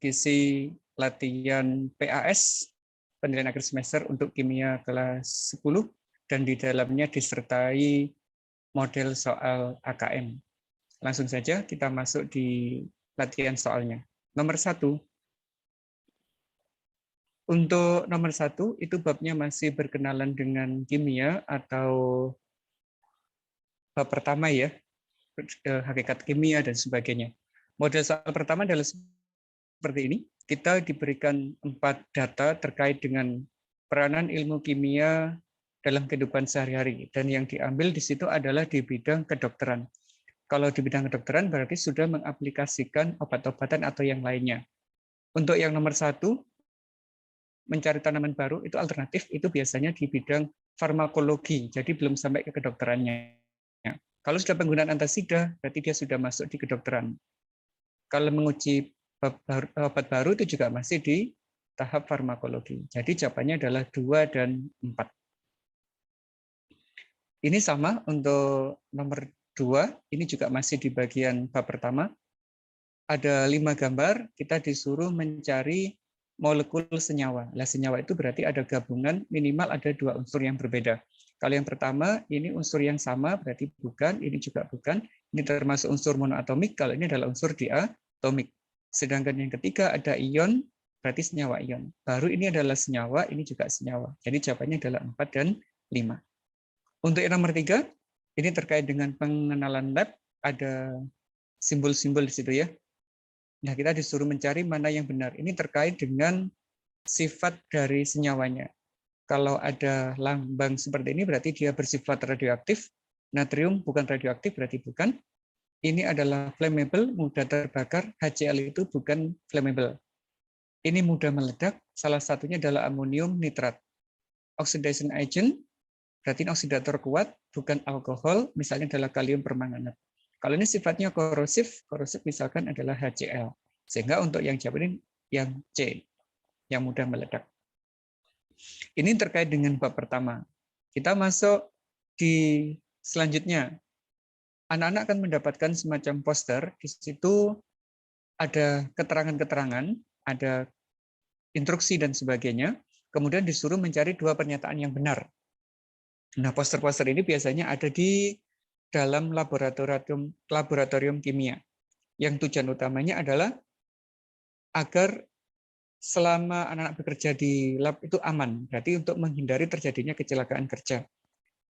isi latihan PAS, penilaian akhir semester untuk kimia kelas 10, dan di dalamnya disertai model soal AKM. Langsung saja kita masuk di latihan soalnya. Nomor 1. Untuk nomor 1, itu babnya masih berkenalan dengan kimia atau bab pertama ya, hakikat kimia dan sebagainya. Model soal pertama adalah seperti ini. Kita diberikan 4 data terkait dengan peranan ilmu kimia dalam kehidupan sehari-hari. Dan yang diambil di situ adalah di bidang kedokteran. Kalau di bidang kedokteran berarti sudah mengaplikasikan obat-obatan atau yang lainnya. Untuk yang nomor 1, mencari tanaman baru, itu alternatif, itu biasanya di bidang farmakologi, jadi belum sampai ke kedokterannya. Kalau sudah penggunaan antasida, berarti dia sudah masuk di kedokteran. Kalau menguji obat baru itu juga masih di tahap farmakologi. Jadi jawabannya adalah 2 dan 4. Ini sama untuk nomor 2, ini juga masih di bagian bab pertama. Ada 5 gambar, kita disuruh mencari molekul senyawa. Nah, senyawa itu berarti ada gabungan, minimal ada 2 unsur yang berbeda. Kalau yang pertama, ini unsur yang sama, berarti bukan, ini juga bukan. Ini termasuk unsur monoatomik, kalau ini adalah unsur diatomik. Sedangkan yang ketiga ada ion, berarti senyawa ion. Baru ini adalah senyawa, ini juga senyawa. Jadi jawabannya adalah 4 dan 5. Untuk yang nomor 3, ini terkait dengan pengenalan lab, ada simbol-simbol di situ ya. Nah, kita disuruh mencari mana yang benar. Ini terkait dengan sifat dari senyawanya. Kalau ada lambang seperti ini berarti dia bersifat radioaktif. Natrium bukan radioaktif berarti bukan. Ini adalah flammable, mudah terbakar. HCl itu bukan flammable. Ini mudah meledak. Salah satunya adalah amonium nitrat. Oxidation agent, berarti ini oksidator kuat, bukan alkohol, misalnya adalah kalium permanganat. Kalau ini sifatnya korosif misalkan adalah HCl. Sehingga untuk yang jawab ini yang C, yang mudah meledak. Ini terkait dengan bab pertama. Kita masuk di selanjutnya. Anak-anak akan mendapatkan semacam poster, di situ ada keterangan-keterangan, ada instruksi dan sebagainya, kemudian disuruh mencari 2 pernyataan yang benar. Nah, poster-poster ini biasanya ada di dalam laboratorium kimia. Yang tujuan utamanya adalah agar selama anak-anak bekerja di lab itu aman, berarti untuk menghindari terjadinya kecelakaan kerja.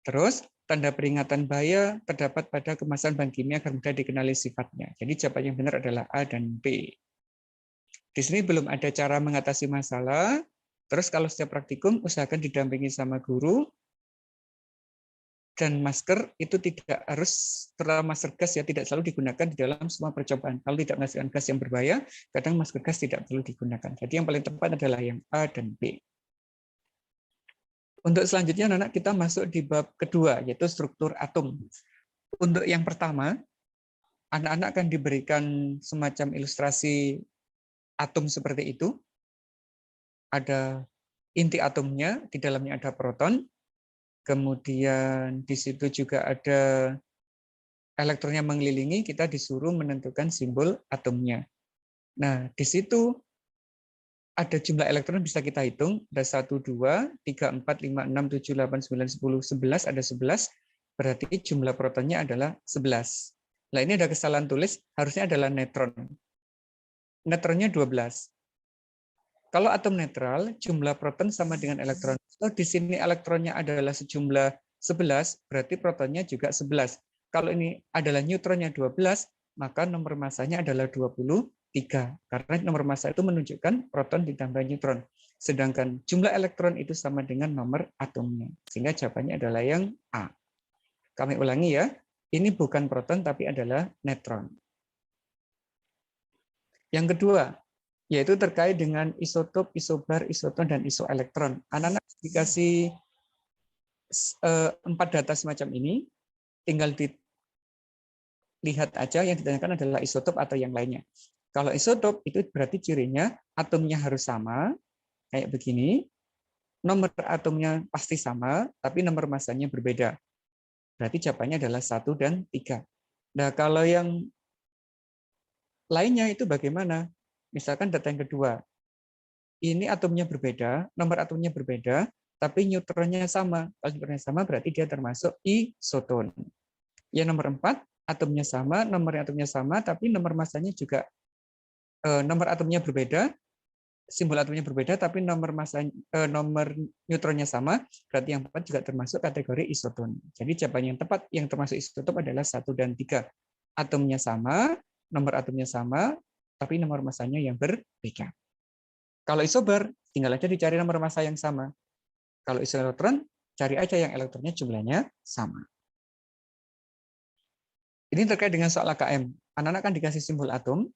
Terus, tanda peringatan bahaya terdapat pada kemasan bahan kimia agar mudah dikenali sifatnya. Jadi jawaban yang benar adalah A dan B. Di sini belum ada cara mengatasi masalah. Terus kalau setiap praktikum, usahakan didampingi sama guru. Dan masker itu tidak harus, terutama masker gas ya, tidak selalu digunakan di dalam semua percobaan. Kalau tidak menghasilkan gas yang berbahaya, kadang masker gas tidak perlu digunakan. Jadi yang paling tepat adalah yang A dan B. Untuk selanjutnya, anak-anak kita masuk di bab kedua, yaitu struktur atom. Untuk yang pertama, anak-anak akan diberikan semacam ilustrasi atom seperti itu. Ada inti atomnya, di dalamnya ada proton, kemudian di situ juga ada elektronnya mengelilingi, kita disuruh menentukan simbol atomnya. Nah, di situ ada jumlah elektron bisa kita hitung, ada 1, 2, 3, 4, 5, 6, 7, 8, 9, 10, 11, ada 11, berarti jumlah protonnya adalah 11. Nah, ini ada kesalahan tulis, harusnya adalah neutron. Neutronnya 12. Kalau atom netral, jumlah proton sama dengan elektron. Kalau di sini elektronnya adalah sejumlah 11, berarti protonnya juga 11. Kalau ini adalah neutronnya 12, maka nomor masanya adalah 23. Karena nomor massa itu menunjukkan proton ditambah neutron. Sedangkan jumlah elektron itu sama dengan nomor atomnya. Sehingga jawabannya adalah yang A. Kami ulangi ya, ini bukan proton tapi adalah neutron. Yang kedua, yaitu terkait dengan isotop, isobar, isoton, dan isoelektron. Anak-anak dikasih 4 data semacam ini, tinggal dilihat aja, yang ditanyakan adalah isotop atau yang lainnya. Kalau isotop, itu berarti cirinya atomnya harus sama, kayak begini, nomor atomnya pasti sama, tapi nomor massanya berbeda. Berarti jawabannya adalah 1 dan 3. Nah, kalau yang lainnya itu bagaimana? Misalkan data yang kedua, ini atomnya berbeda, nomor atomnya berbeda, tapi neutronnya sama. Kalau neutronnya sama berarti dia termasuk isoton. Yang nomor 4, atomnya sama, nomor atomnya sama, tapi nomor masanya juga nomor atomnya berbeda, simbol atomnya berbeda, tapi nomor neutronnya sama, berarti yang 4 juga termasuk kategori isoton. Jadi jawaban yang tepat yang termasuk isotop adalah 1 dan 3. Atomnya sama, nomor atomnya sama, tapi nomor masanya yang berbeda. Kalau isobar, tinggal aja dicari nomor massa yang sama. Kalau isoelektron, cari aja yang elektronnya jumlahnya sama. Ini terkait dengan soal AKM. Anak-anak kan dikasih simbol atom,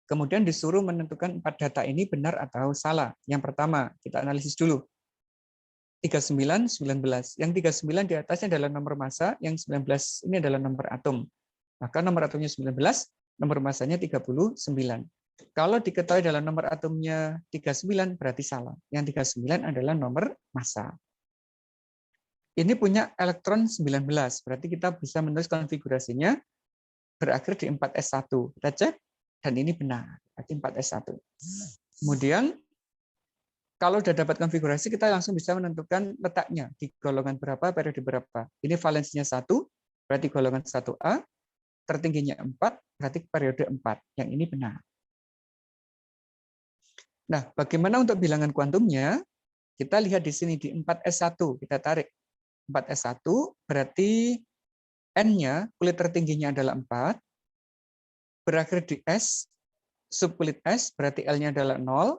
kemudian disuruh menentukan 4 data ini benar atau salah. Yang pertama, kita analisis dulu. 39, 19. Yang 39 di atasnya adalah nomor massa, yang 19 ini adalah nomor atom. Maka nomor atomnya 19, nomor massanya 39. Kalau diketahui dalam nomor atomnya 39, berarti salah. Yang 39 adalah nomor massa. Ini punya elektron 19, berarti kita bisa menulis konfigurasinya berakhir di 4s1. Kita cek, dan ini benar, berarti 4s1. Kemudian, kalau sudah dapat konfigurasi, kita langsung bisa menentukan letaknya di golongan berapa, periode berapa. Ini valensinya 1, berarti golongan 1A, tertingginya 4, berarti periode 4. Yang ini benar. Nah, bagaimana untuk bilangan kuantumnya? Kita lihat di sini di 4s1, kita tarik 4s1 berarti N-nya, kulit tertingginya adalah 4, berakhir di S, subkulit S berarti L-nya adalah 0,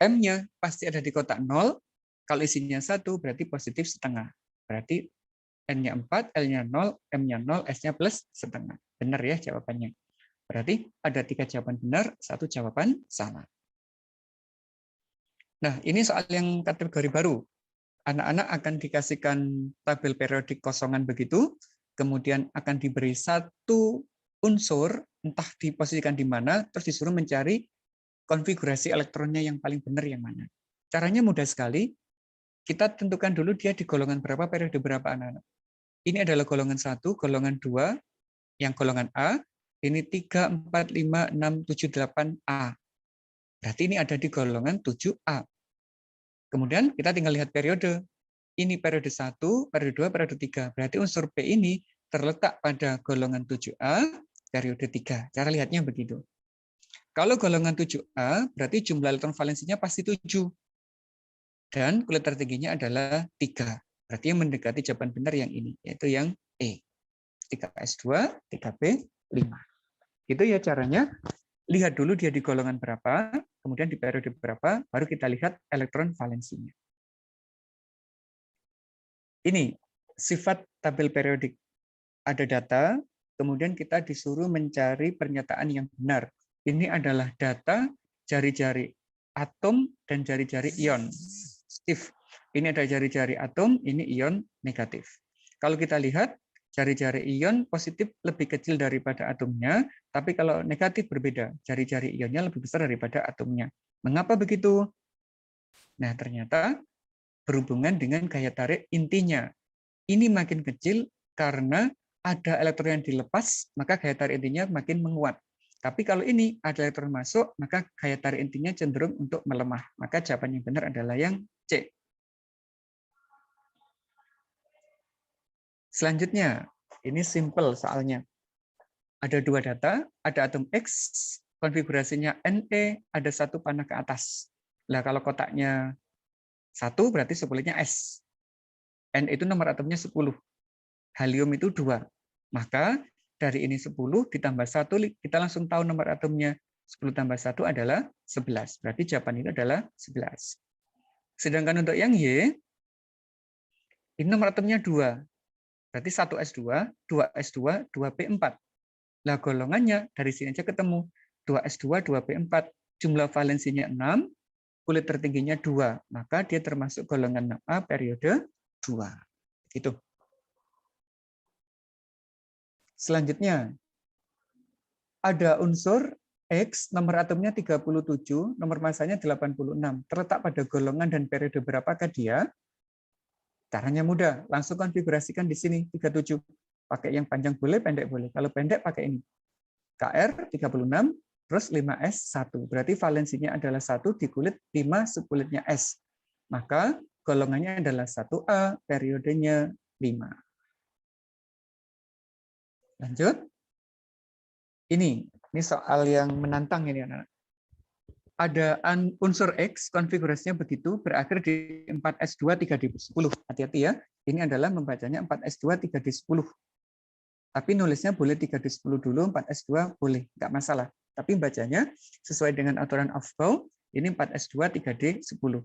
M-nya pasti ada di kotak 0, kalau isinya 1 berarti positif setengah. Berarti N-nya 4, L-nya 0, M-nya 0, S-nya plus setengah. Benar ya jawabannya. Berarti ada 3 jawaban benar, 1 jawaban salah. Nah, ini soal yang kategori baru. Anak-anak akan dikasihkan tabel periodik kosongan begitu, kemudian akan diberi 1 unsur, entah diposisikan di mana, terus disuruh mencari konfigurasi elektronnya yang paling benar yang mana. Caranya mudah sekali. Kita tentukan dulu dia di golongan berapa, periode berapa anak-anak. Ini adalah golongan 1, golongan 2, yang golongan A, ini 3, 4, 5, 6, 7, 8A. Berarti ini ada di golongan 7A. Kemudian kita tinggal lihat periode. Ini periode 1, periode 2, periode 3. Berarti unsur P ini terletak pada golongan 7A, periode 3. Cara lihatnya begitu. Kalau golongan 7A, berarti jumlah elektron valensinya pasti 7. Dan kulit tertingginya adalah 3. Berarti yang mendekati jawaban benar yang ini, yaitu yang E. 3S2, 3B, 5. Gitu ya caranya. Lihat dulu dia di golongan berapa, kemudian di periode berapa, baru kita lihat elektron valensinya. Ini sifat tabel periodik. Ada data, kemudian kita disuruh mencari pernyataan yang benar. Ini adalah data jari-jari atom dan jari-jari ion. Steve, ini ada jari-jari atom, ini ion negatif. Kalau kita lihat, jari-jari ion positif lebih kecil daripada atomnya, tapi kalau negatif berbeda. Jari-jari ionnya lebih besar daripada atomnya. Mengapa begitu? Nah, ternyata berhubungan dengan gaya tarik intinya. Ini makin kecil karena ada elektron yang dilepas, maka gaya tarik intinya makin menguat. Tapi kalau ini ada elektron masuk, maka gaya tarik intinya cenderung untuk melemah. Maka jawaban yang benar adalah yang C. Selanjutnya, ini simple soalnya. Ada 2 data, ada atom X, konfigurasinya Ne, ada 1 panah ke atas. Nah, kalau kotaknya 1 berarti subkulitnya S. N itu nomor atomnya 10. Helium itu 2. Maka dari ini 10 ditambah 1, kita langsung tahu nomor atomnya. 10 tambah 1 adalah 11. Berarti jawaban itu adalah 11. Sedangkan untuk yang Y, ini nomor atomnya 2. Berarti 1S2, 2S2, 2P4. Lah golongannya dari sini aja ketemu. 2S2, 2P4. Jumlah valensinya 6, kulit tertingginya 2. Maka dia termasuk golongan 6A periode 2. Gitu. Selanjutnya, ada unsur X, nomor atomnya 37, nomor massanya 86. Terletak pada golongan dan periode berapakah dia? Caranya mudah, langsung konfigurasikan di sini 37. Pakai yang panjang boleh, pendek boleh. Kalau pendek pakai ini. KR 36, terus 5s1. Berarti valensinya adalah 1 di kulit 5 subkulitnya S. Maka golongannya adalah 1A, periodenya 5. Lanjut. Ini soal yang menantang ini, anak-anak. Ada unsur X, konfigurasinya begitu, berakhir di 4s2 3d10. Hati-hati ya, ini adalah membacanya 4s2 3d10. Tapi nulisnya boleh 3d10 dulu, 4s2 boleh, nggak masalah. Tapi bacanya sesuai dengan aturan Aufbau, ini 4s2 3d10.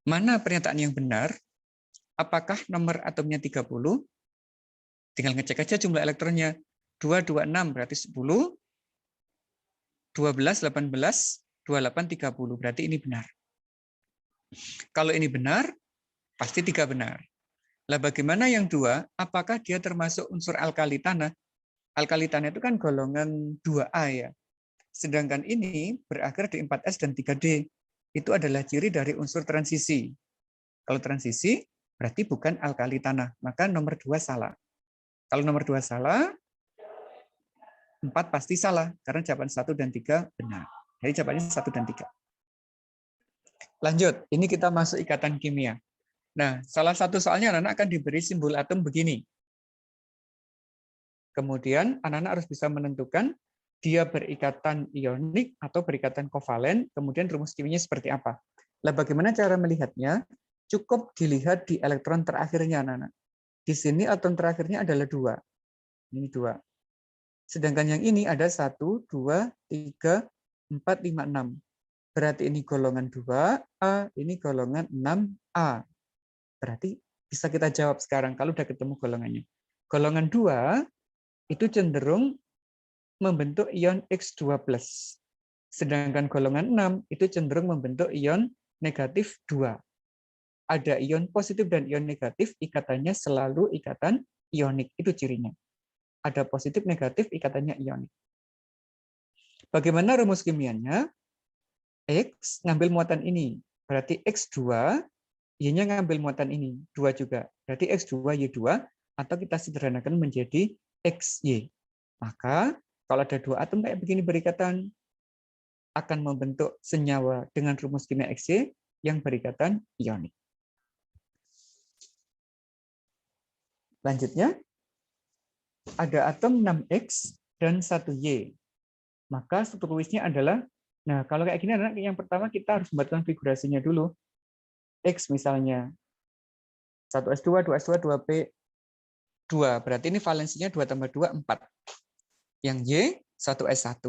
Mana pernyataan yang benar? Apakah nomor atomnya 30? Tinggal ngecek aja jumlah elektronnya. 2, 2, 6 berarti 10. 12, 18, 28, 30. Berarti ini benar. Kalau ini benar, pasti 3 benar. Lah bagaimana yang 2? Apakah dia termasuk unsur alkali tanah? Alkali tanah itu kan golongan 2A ya. Sedangkan ini berakhir di 4S dan 3D. Itu adalah ciri dari unsur transisi. Kalau transisi, berarti bukan alkali tanah. Maka nomor 2 salah. Kalau nomor 2 salah, 4 pasti salah. Karena jawaban 1 dan 3 benar. Jadi jawabannya 1 dan 3. Lanjut, ini kita masuk ikatan kimia. Nah, salah satu soalnya anak-anak akan diberi simbol atom begini. Kemudian anak-anak harus bisa menentukan dia berikatan ionik atau berikatan kovalen, kemudian rumus kimianya seperti apa. Nah, bagaimana cara melihatnya? Cukup dilihat di elektron terakhirnya, anak-anak. Di sini elektron terakhirnya adalah 2. Ini 2. Sedangkan yang ini ada 1, 2, 3, 4, 5, 6. Berarti ini golongan 2A, ini golongan 6A. Berarti bisa kita jawab sekarang kalau udah ketemu golongannya. Golongan 2 itu cenderung membentuk ion X2+. Sedangkan golongan 6 itu cenderung membentuk ion negatif 2. Ada ion positif dan ion negatif, ikatannya selalu ikatan ionik. Itu cirinya. Ada positif negatif, ikatannya ionik. Bagaimana rumus kimianya? X ngambil muatan ini. Berarti X2, Y-nya ngambil muatan ini. 2 juga. Berarti X2, Y2, atau kita sederhanakan menjadi XY. Maka kalau ada 2 atom kayak begini berikatan, akan membentuk senyawa dengan rumus kimia XY yang berikatan ionik. Lanjutnya, ada atom 6X dan 1Y. Maka struktur Lewis-nya adalah, nah kalau kayak gini adalah yang pertama kita harus membuat konfigurasinya dulu. X misalnya 1s2, 2s2, 2p, 2. Berarti ini valensinya 2 tambah 2, 4. Yang Y, 1s1.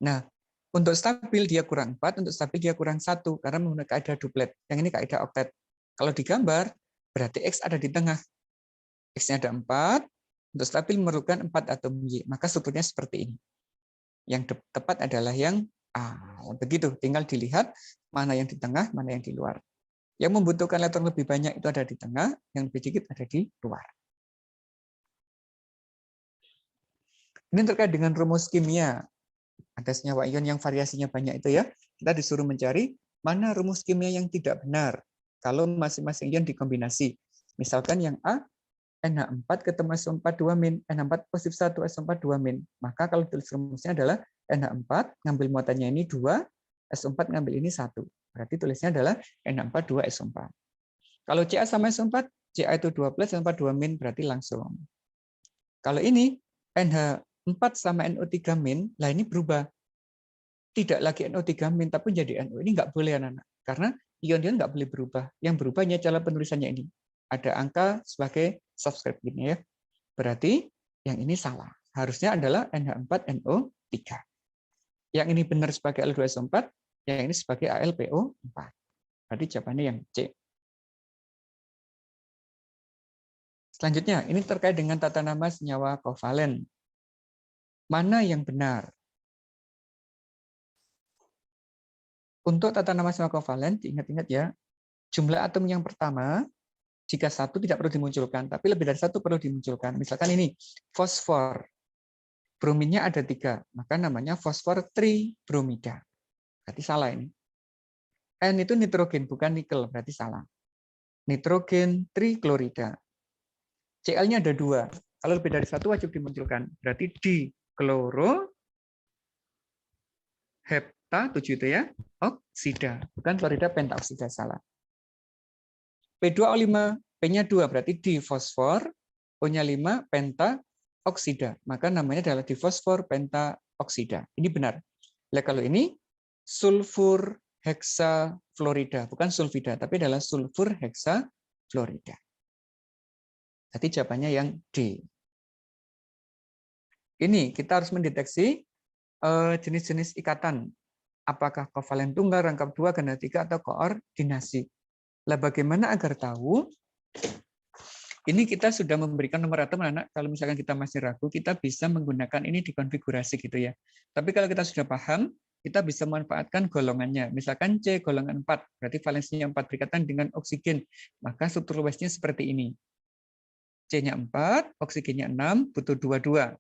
Nah, untuk stabil dia kurang 4, untuk stabil dia kurang 1, karena menggunakan kaidah duplet. Yang ini kaidah oktet. Kalau digambar, berarti X ada di tengah. X-nya ada 4, untuk stabil memerlukan 4 atom Y. Maka strukturnya seperti ini. Yang tepat adalah yang A. Begitu, tinggal dilihat mana yang di tengah, mana yang di luar. Yang membutuhkan elektron lebih banyak itu ada di tengah, yang lebih sedikit ada di luar. Ini terkait dengan rumus kimia. Ada senyawa ion yang variasinya banyak itu ya. Kita disuruh mencari mana rumus kimia yang tidak benar kalau masing-masing ion dikombinasi. Misalkan yang A, NH4 ketemu SO4 2-, NH4 positif 1, SO4 2-. Maka kalau tulis rumusnya adalah NH4, ngambil muatannya ini 2, SO4 ngambil ini 1. Berarti tulisnya adalah NH4 2 SO4. Kalau Ca sama SO4, Ca itu 2+, SO4 2-, berarti langsung. Kalau ini NH4 sama NO3-, lah ini berubah. Tidak lagi NO3-, tapi jadi NO. Ini nggak boleh, anak-anak. Karena ion-ion nggak boleh berubah. Yang berubah hanya cara penulisannya ini. Ada angka sebagai subscript gini ya. Berarti yang ini salah. Harusnya adalah NH4NO3. Yang ini benar sebagai Al2SO4, yang ini sebagai AlPO4. Berarti jawabannya yang C. Selanjutnya, ini terkait dengan tata nama senyawa kovalen. Mana yang benar? Untuk tata nama senyawa kovalen, diingat-ingat ya, jumlah atom yang pertama, jika 1 tidak perlu dimunculkan, tapi lebih dari 1 perlu dimunculkan. Misalkan ini, fosfor. Brominnya ada 3, maka namanya fosfor tribromida. Berarti salah ini. N itu nitrogen, bukan nikel, berarti salah. Nitrogen triklorida. Cl-nya ada 2. Kalau lebih dari 1 wajib dimunculkan. Berarti dikloro hepta 7 itu ya, oksida. Bukan klorida pentaoksida, salah. P2O5, P-nya 2, berarti difosfor, O-nya 5, pentaoksida. Maka namanya adalah difosfor pentaoksida. Ini benar. Nah, kalau ini sulfur heksafluorida, bukan sulfida, tapi adalah sulfur heksafluorida. Jadi jawabannya yang D. Ini kita harus mendeteksi jenis-jenis ikatan. Apakah kovalen tunggal, rangkap 2, ganda 3, atau koordinasi. Lah bagaimana agar tahu? Ini kita sudah memberikan nomor atom, anak. Kalau misalkan kita masih ragu, kita bisa menggunakan ini di konfigurasi gitu ya. Tapi kalau kita sudah paham, kita bisa memanfaatkan golongannya. Misalkan C golongan 4, berarti valensinya 4 berikatan dengan oksigen. Maka struktur Lewesnya seperti ini. C-nya 4, oksigennya 6, butuh 22.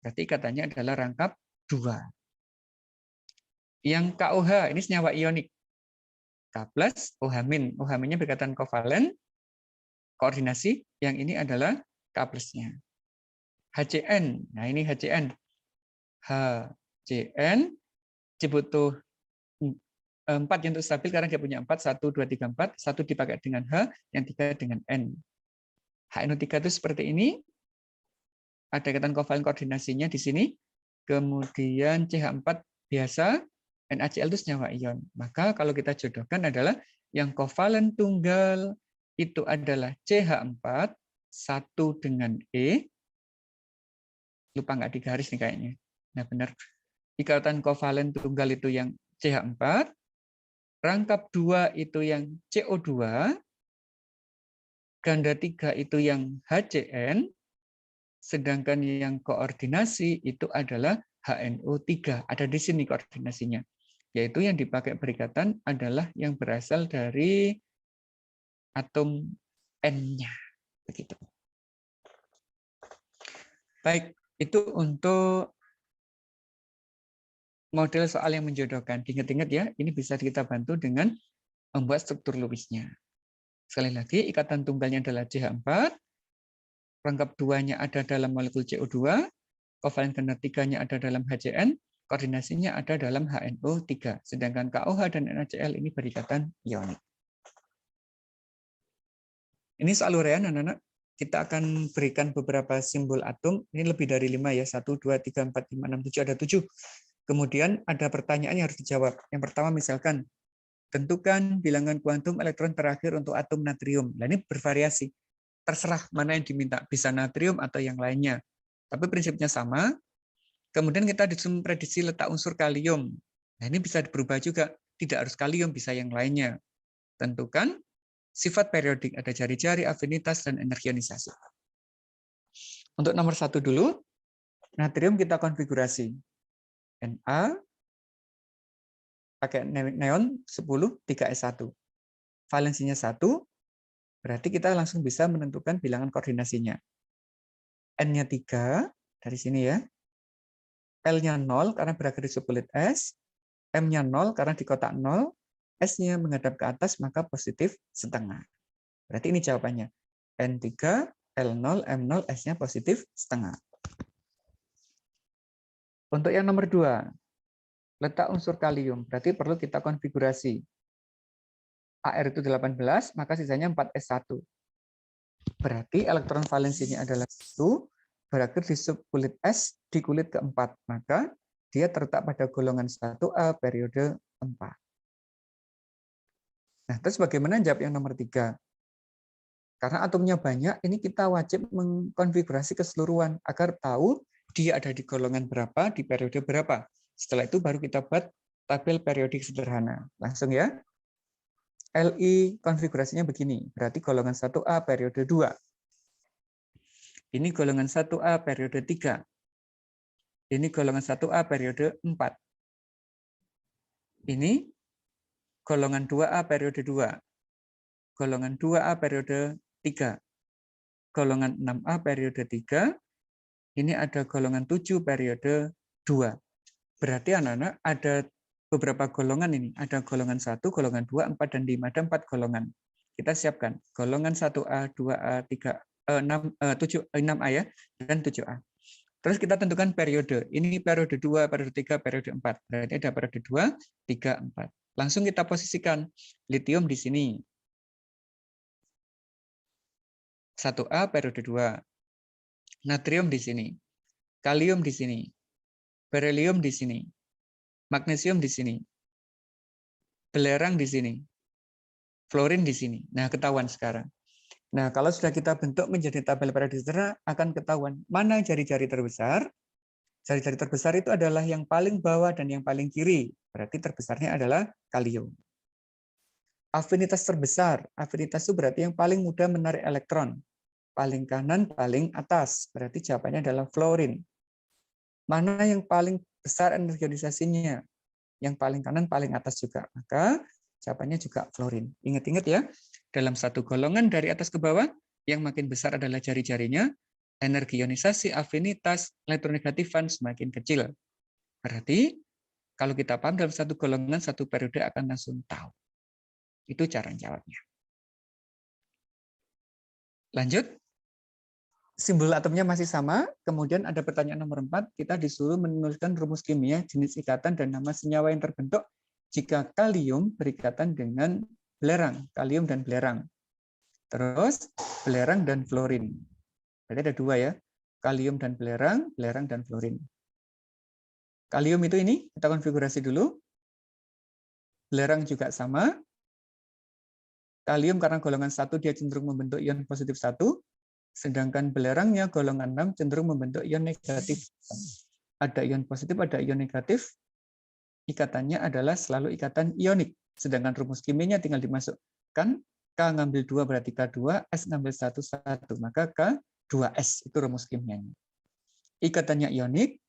Berarti ikatannya adalah rangkap 2. Yang KOH, ini senyawa ionik. K plus OH-. OH-nya berikatan kovalen, koordinasi, yang ini adalah K plus-nya. HCN, nah ini HCN. HCN, C butuh 4 yang untuk stabil karena dia punya 4, 1, 2, 3, 4. 1 dipakai dengan H, yang 3 dengan N. HNO3 itu seperti ini. Ada ikatan kovalen koordinasinya di sini. Kemudian CH4 biasa, NaCl itu senyawa ion. Maka kalau kita jodohkan adalah yang kovalen tunggal itu adalah CH4, 1 dengan E. Lupa nggak digaris nih kayaknya. Nah benar. Ikatan kovalen tunggal itu yang CH4. Rangkap 2 itu yang CO2. Ganda 3 itu yang HCN. Sedangkan yang koordinasi itu adalah HNO3. Ada di sini koordinasinya. Yaitu yang dipakai berikatan adalah yang berasal dari atom N-nya. Begitu. Baik, itu untuk model soal yang menjodohkan. Ingat-ingat ya, ini bisa kita bantu dengan membuat struktur Lewesnya. Sekali lagi, ikatan tunggalnya adalah CH4, rangkap 2-nya ada dalam molekul CO2, kovalen ganda 3-nya ada dalam HCN, koordinasinya ada dalam HNO3. Sedangkan KOH dan NaCl ini berikatan ionik. Ini soal uraian, anak-anak. Kita akan berikan beberapa simbol atom. Ini lebih dari 5 ya. 1, 2, 3, 4, 5, 6, 7. Ada 7. Kemudian ada pertanyaan yang harus dijawab. Yang pertama misalkan, tentukan bilangan kuantum elektron terakhir untuk atom natrium. Nah, ini bervariasi. Terserah mana yang diminta. Bisa natrium atau yang lainnya. Tapi prinsipnya sama. Kemudian kita disuruh memprediksi letak unsur kalium. Nah, ini bisa berubah juga. Tidak harus kalium, bisa yang lainnya. Tentukan sifat periodik. Ada jari-jari, afinitas, dan energi ionisasi. Untuk nomor 1 dulu. Natrium kita konfigurasi. Na pakai neon 10 3s1. Valensinya 1, berarti kita langsung bisa menentukan bilangan koordinasinya. N-nya 3 dari sini ya. L-nya 0 karena berakhir di subkulit S, M-nya 0 karena di kotak 0, S-nya menghadap ke atas maka positif setengah. Berarti ini jawabannya. N3, L0, M0, S-nya positif setengah. Untuk yang nomor 2, letak unsur kalium, berarti perlu kita konfigurasi. AR itu 18, maka sisanya 4S1. Berarti elektron valensinya adalah 1, berakhir di subkulit S di kulit keempat. Maka dia terletak pada golongan 1A periode 4. Nah, terus bagaimana jawab yang nomor 3? Karena atomnya banyak, ini kita wajib mengkonfigurasi keseluruhan agar tahu dia ada di golongan berapa, di periode berapa. Setelah itu baru kita buat tabel periodik sederhana. Langsung ya. Li konfigurasinya begini, berarti golongan 1A periode 2. Ini golongan 1A periode 3. Ini golongan 1A periode 4. Ini golongan 2A periode 2. Golongan 2A periode 3. Golongan 6A periode 3. Ini ada golongan 7 periode 2. Berarti anak-anak ada beberapa golongan ini. Ada golongan 1, golongan 2, 4, dan 5. Ada 4 golongan. Kita siapkan. Golongan 1A, 2A, 3, 6A ya, dan 7A. Terus kita tentukan periode. Ini periode 2, periode 3, periode 4. Berarti ada periode 2, 3, 4. Langsung kita posisikan litium di sini. 1A periode 2. Natrium di sini. Kalium di sini. Berelium di sini. Magnesium di sini. Belerang di sini. Fluorin di sini. Nah, ketahuan sekarang. Nah, kalau sudah kita bentuk menjadi tabel periodisme, akan ketahuan mana jari-jari terbesar. Jari-jari terbesar itu adalah yang paling bawah dan yang paling kiri. Berarti terbesarnya adalah kalium. Afinitas terbesar. Afinitas itu berarti yang paling mudah menarik elektron. Paling kanan, paling atas. Berarti jawabannya adalah fluorin. Mana yang paling besar energi ionisasinya? Yang paling kanan, paling atas juga. Maka jawabannya juga fluorin. Ingat-ingat ya, dalam satu golongan dari atas ke bawah, yang makin besar adalah jari-jarinya, energi ionisasi, afinitas, elektronegatifan semakin kecil. Berarti, kalau kita paham dalam satu golongan, satu periode akan langsung tahu. Itu cara jawabnya. Lanjut. Simbol atomnya masih sama, kemudian ada pertanyaan nomor 4, kita disuruh menuliskan rumus kimia, jenis ikatan, dan nama senyawa yang terbentuk jika kalium berikatan dengan belerang, kalium dan belerang. Terus belerang dan fluorin. Berarti ada dua ya, kalium dan belerang, belerang dan fluorin. Kalium itu ini, kita konfigurasi dulu. Belerang juga sama. Kalium karena golongan 1 dia cenderung membentuk ion positif 1, sedangkan belerangnya golongan 6 cenderung membentuk ion negatif. Ada ion positif, ada ion negatif. Ikatannya adalah selalu ikatan ionik. Sedangkan rumus kimianya tinggal dimasukkan. K ngambil 2 berarti K2, S ngambil 1, 1. Maka K2S itu rumus kimianya. Ikatannya ionik,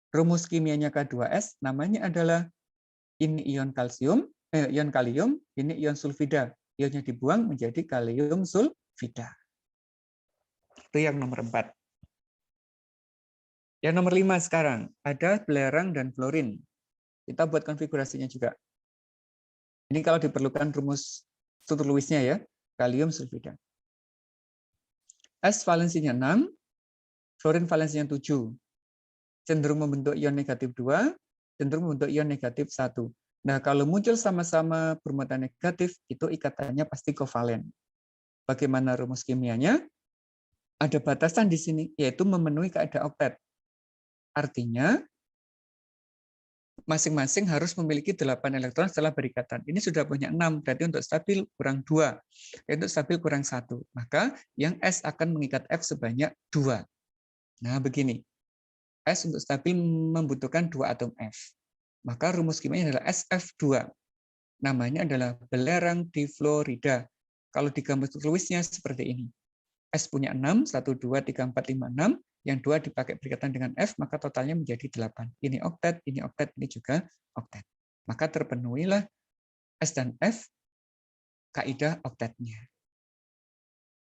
rumus kimianya K2S, namanya adalah ini ion kalsium, ion kalium, ini ion sulfida. Ionnya dibuang menjadi kalium sulfida. Itu yang nomor 4. Yang nomor 5 sekarang, ada belerang dan fluorin. Kita buat konfigurasinya juga. Ini kalau diperlukan rumus struktur Lewisnya ya, kalium sulfida. S valensinya 6, fluorin valensinya 7. Cenderung membentuk ion negatif 2, cenderung membentuk ion negatif 1. Nah, kalau muncul sama-sama bermuatan negatif, itu ikatannya pasti kovalen. Bagaimana rumus kimianya? Ada batasan di sini, yaitu memenuhi kaidah oktet. Artinya, masing-masing harus memiliki 8 elektron setelah berikatan. Ini sudah punya 6, berarti untuk stabil kurang 2. Untuk stabil kurang 1. Maka yang S akan mengikat F sebanyak 2. Nah, begini. S untuk stabil membutuhkan 2 atom F. Maka rumus kimianya adalah SF2. Namanya adalah belerang difluorida. Kalau di gambar Lewisnya seperti ini. S punya 6, 1, 2, 3, 4, 5, 6. Yang 2 dipakai berikatan dengan F, maka totalnya menjadi 8. Ini oktet, ini juga oktet. Maka terpenuhilah S dan F kaidah oktetnya.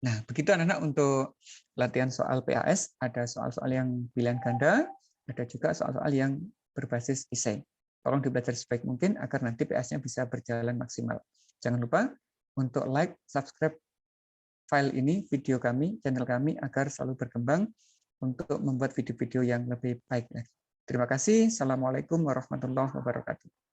Nah, begitu anak-anak untuk latihan soal PAS. Ada soal-soal yang pilihan ganda, ada juga soal-soal yang berbasis esai. Tolong dibaca sebaik mungkin agar nanti PAS-nya bisa berjalan maksimal. Jangan lupa untuk like, subscribe file ini, video kami, channel kami, agar selalu berkembang untuk membuat video-video yang lebih baik lagi. Terima kasih. Assalamualaikum warahmatullahi wabarakatuh.